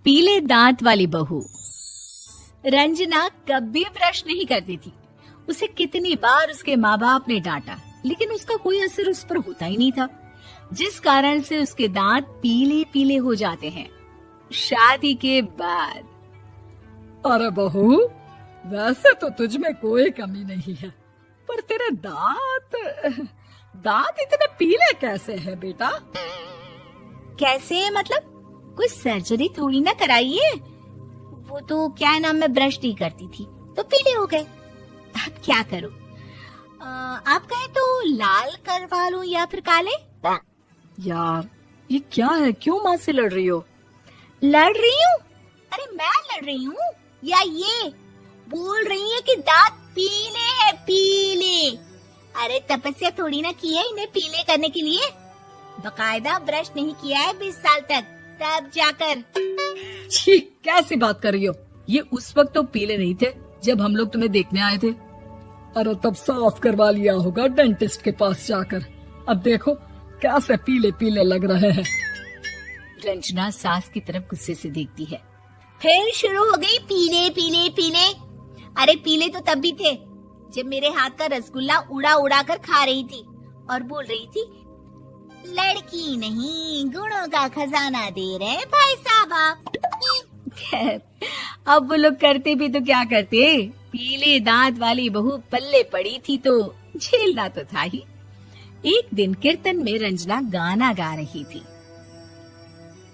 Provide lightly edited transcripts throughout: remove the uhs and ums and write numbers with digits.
पीले दांत वाली बहू। रंजना कभी ब्रश नहीं करती थी। उसे कितनी बार उसके माँ बाप ने डांटा, लेकिन उसका कोई असर उस पर होता ही नहीं था, जिस कारण से उसके दांत पीले पीले हो जाते हैं। शादी के बाद। अरे बहू, वैसे तो तुझ में कोई कमी नहीं है, पर तेरे दांत इतने पीले कैसे हैं बेटा? कैसे मतलब? कोई सर्जरी थोड़ी ना कराई है। वो तो क्या नाम, मैं ब्रश नहीं करती थी तो पीले हो गए। अब क्या करूं? आप कहे तो लाल करवा लूं या फिर काले? यार ये क्या है, क्यों माँ से लड़ रही हो? लड़ रही हूँ? अरे मैं लड़ रही हूँ या ये बोल रही है कि दांत पीले हैं, पीले। अरे तपस्या थोड़ी ना की है इन्हें पीले करने के लिए। बकायदा ब्रश नहीं किया है 20 साल तक, तब जाकर। छी, कैसी बात कर रही हो? ये उस वक्त तो पीले नहीं थे जब हम लोग तुम्हें देखने आए थे। अरे तब साफ करवा लिया होगा डेंटिस्ट के पास जाकर। अब देखो कैसे पीले पीले लग रहे हैं। रंजना सास की तरफ गुस्से से देखती है। फिर शुरू हो गई पीले पीले पीले। अरे पीले तो तब भी थे जब मेरे हाथ का रसगुल्ला उड़ा उड़ा कर खा रही थी और बोल रही थी, लड़की नहीं गुणों का खजाना दे रहे भाई साहब। खैर, अब वो लोग करते भी तो क्या करते, पीले दांत वाली बहू पल्ले पड़ी थी तो झेलना तो था ही। एक दिन कीर्तन में रंजना गाना गा रही थी।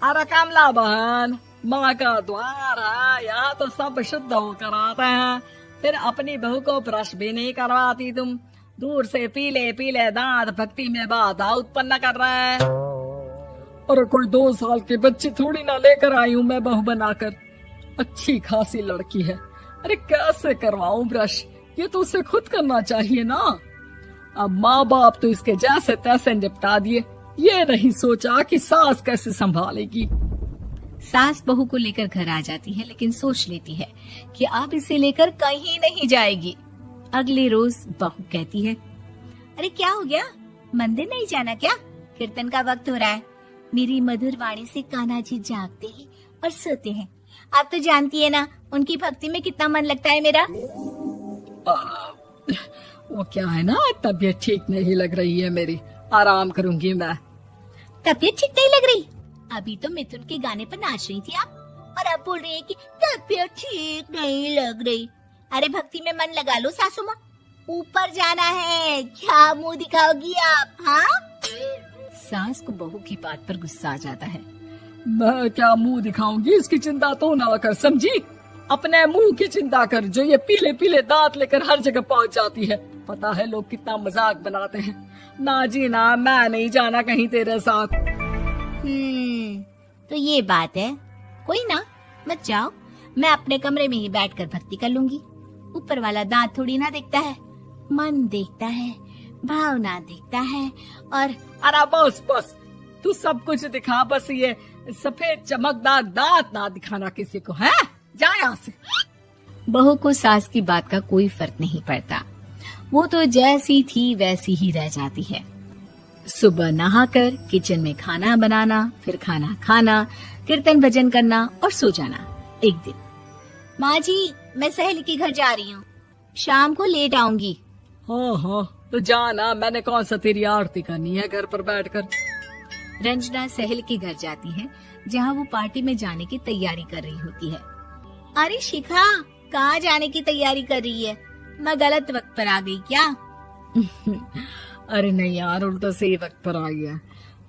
अरे कमला बहन, माँ का द्वार है, यहाँ तो सब शुद्ध होकर आते हैं, फिर अपनी बहू को ब्रश भी नहीं करवाती तुम। दूर से पीले पीले दांत भक्ति में बाधा उत्पन्न कर रहे हैं। अरे कोई 2 साल के बच्ची थोड़ी ना लेकर आई हूँ मैं बहू बनाकर। अच्छी खासी लड़की है, अरे कैसे करवाऊं ब्रश? ये तो उसे खुद करना चाहिए ना। अब माँ बाप तो इसके जैसे तैसे निपटा दिए, ये नहीं सोचा कि सास कैसे संभालेगी। सास बहू को लेकर घर आ जाती है, लेकिन सोच लेती है कि अब इसे लेकर कहीं नहीं जाएगी। अगले रोज बहू कहती है, अरे क्या हो गया, मंदिर नहीं जाना क्या? कीर्तन का वक्त हो रहा है। मेरी मधुर वाणी से कान्हा जी जागते हैं और सोते हैं। आप तो जानती है ना उनकी भक्ति में कितना मन लगता है मेरा। वो क्या है ना, तबीयत ठीक नहीं लग रही है मेरी, आराम करूंगी मैं। तबीयत ठीक नहीं लग रही? अभी तो मिथुन के गाने पर नाच रही थी आप, और अब बोल रही है कि तबीयत ठीक नहीं लग रही। अरे भक्ति में मन लगा लो सासू माँ, ऊपर जाना है, क्या मुंह दिखाओगी आप? हाँ? सास को बहू की बात पर गुस्सा आ जाता है। मैं क्या मुंह दिखाऊंगी, इसकी चिंता तो ना कर, समझी? अपने मुंह की चिंता कर, जो ये पीले पीले दांत लेकर हर जगह पहुंच जाती है। पता है लोग कितना मजाक बनाते हैं। ना जी ना, मैं नहीं जाना कहीं तेरे साथ। तो ये बात है। कोई ना, मत जाओ, मैं अपने कमरे में ही बैठकर भक्ति कर लूंगी। ऊपर वाला दांत थोड़ी ना देखता है, मन देखता है, भावना देखता है। और अरे बस बस, तू सब कुछ दिखा, बस ये सफेद चमकदार दांत ना दिखाना किसी को, है? जा यहाँ से। बहू को सास की बात का कोई फर्क नहीं पड़ता, वो तो जैसी थी वैसी ही रह जाती है। सुबह नहाकर किचन में खाना बनाना, फिर खाना खाना, कीर्तन भजन करना और सो जाना। एक दिन, माँ जी मैं सहेली के घर जा रही हूँ, शाम को लेट आऊंगी। हाँ, तो जाना, मैंने कौन सा तेरी आरती करनी है घर पर बैठकर। रंजना सहेली के घर जाती है, जहाँ वो पार्टी में जाने की तैयारी कर रही होती है। अरे शिखा, कहाँ जाने की तैयारी कर रही है? मैं गलत वक्त पर आ गई क्या? अरे नहीं यार, उल्टा सही वक्त पर आई है।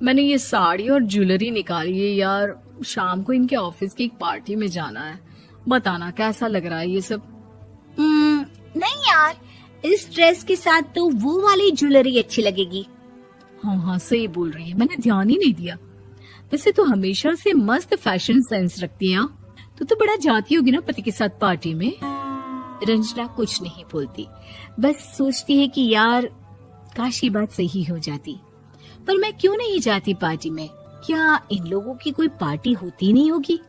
मैंने ये साड़ी और ज्वेलरी निकाली है यार, शाम को इनके ऑफिस की एक पार्टी में जाना है। बताना कैसा लग रहा है ये सब? नहीं यार, इस ड्रेस के साथ तो वो वाली ज्वेलरी अच्छी लगेगी। हाँ, सही बोल रही है, मैंने ध्यान ही नहीं दिया। वैसे तो हमेशा से मस्त फैशन सेंस रखती है। तो बड़ा जाती होगी ना पति के साथ पार्टी में। रंजना कुछ नहीं बोलती, बस सोचती है कि यार काश ये बात सही हो जाती, पर मैं क्यों नहीं जाती पार्टी में? क्या इन लोगों की कोई पार्टी होती नहीं होगी?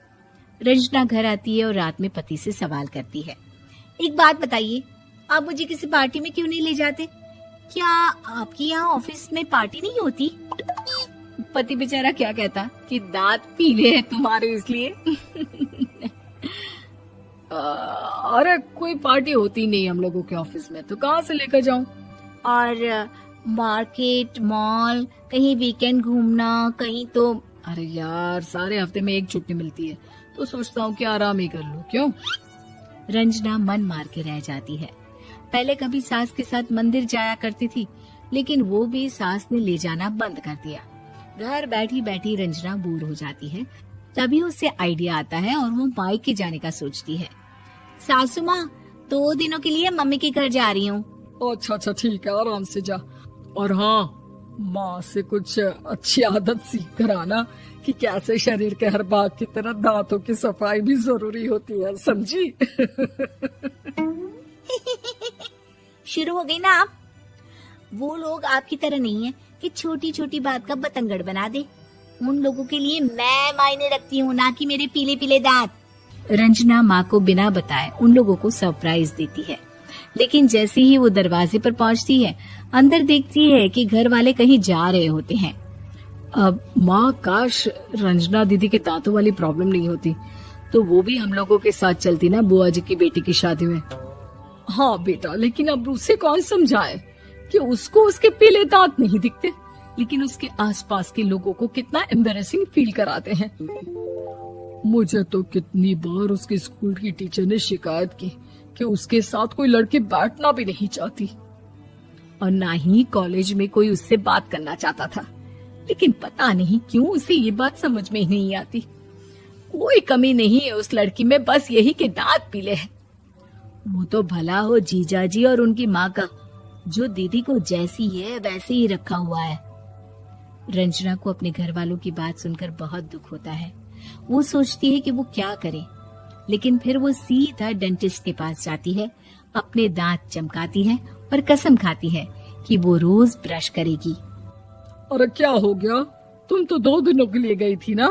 रंजना घर आती है और रात में पति से सवाल करती है, एक बात बताइए, आप मुझे किसी पार्टी में क्यों नहीं ले जाते? क्या आपके यहाँ ऑफिस में पार्टी नहीं होती? पति बेचारा क्या कहता कि दांत पीले हैं तुम्हारे इसलिए। अरे कोई पार्टी होती नहीं हम लोगों के ऑफिस में, तो कहाँ से लेकर जाऊं? और मार्केट, मॉल, कहीं वीकेंड घूमना, कहीं तो। अरे यार सारे हफ्ते में एक छुट्टी मिलती है, तो सोचता हूँ कि आराम ही कर लूं। क्यों? रंजना मन मार के रह जाती है। पहले कभी सास के साथ मंदिर जाया करती थी, लेकिन वो भी सास ने ले जाना बंद कर दिया। घर बैठी बैठी रंजना बोर हो जाती है। तभी उसे आइडिया आता है और वो मायके जाने का सोचती है। सासू माँ, 2 दिनों के लिए मम्मी के घर जा रही हूँ। अच्छा अच्छा ठीक है, आराम से जा। और हाँ, माँ से कुछ अच्छी आदत सीख कर आना कि कैसे शरीर के हर भाग की तरह दांतों की सफाई भी जरूरी होती है, समझी? शुरू हो गई ना आप। वो लोग आपकी तरह नहीं है कि छोटी छोटी बात का बतंगड़ बना दे। उन लोगों के लिए मैं मायने रखती हूँ, ना कि मेरे पीले पीले दांत। रंजना माँ को बिना बताए उन लोगों को सरप्राइज देती है, लेकिन जैसे ही वो दरवाजे पर पहुँचती है, अंदर देखती है कि घर वाले कहीं जा रहे होते हैं। अब माँ, काश रंजना दीदी के दांतों वाली प्रॉब्लम नहीं होती, तो वो भी हम लोगों के साथ चलती ना बुआ जी की बेटी की शादी में। हाँ बेटा, लेकिन अब उसे कौन समझाए कि उसको उसके पीले दांत नहीं दिखते, लेकिन उसके आसपास के लोगों को कितना एम्बैरेसिंग फील कराते हैं। मुझे तो कितनी बार उसके स्कूल की टीचर ने शिकायत की कि उसके साथ कोई लड़की बैठना भी नहीं चाहती, और ना ही कॉलेज में कोई उससे बात करना चाहता था। लेकिन पता नहीं क्यों उसे ये बात समझ में ही नहीं आती। कोई कमी नहीं है उस लड़की में, बस यही कि दांत पीले हैं। वो तो भला हो जीजा जी और उनकी माँ का, जो दीदी को जैसी है वैसे ही रखा हुआ है। रंजना को अपने घर वालों की बात सुनकर बहुत दुख होता है। वो सोचती है कि वो क्या करे, लेकिन फिर वो सीधा डेंटिस्ट के पास जाती है, अपने दांत चमकाती है और कसम खाती है कि वो रोज ब्रश करेगी। अरे क्या हो गया? तुम तो 2 दिनों के लिए गई थी ना,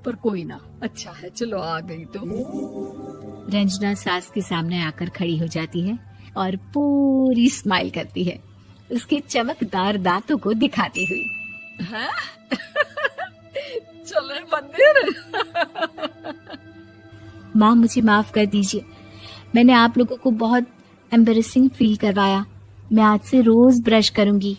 पर कोई ना, अच्छा है, चलो आ गई तो। रंजना सास के सामने आकर खड़ी हो जाती है और पूरी स्माइल करती है, उसके चमकदार दांतों को दिखाती हुई। हैं? चले मंदिर। माँ, मुझे माफ कर दीजिए, मैंने आप लोगों को बहुत एम्बैरेसिंग फील करवाया। मैं आज से रोज ब्रश करूंगी।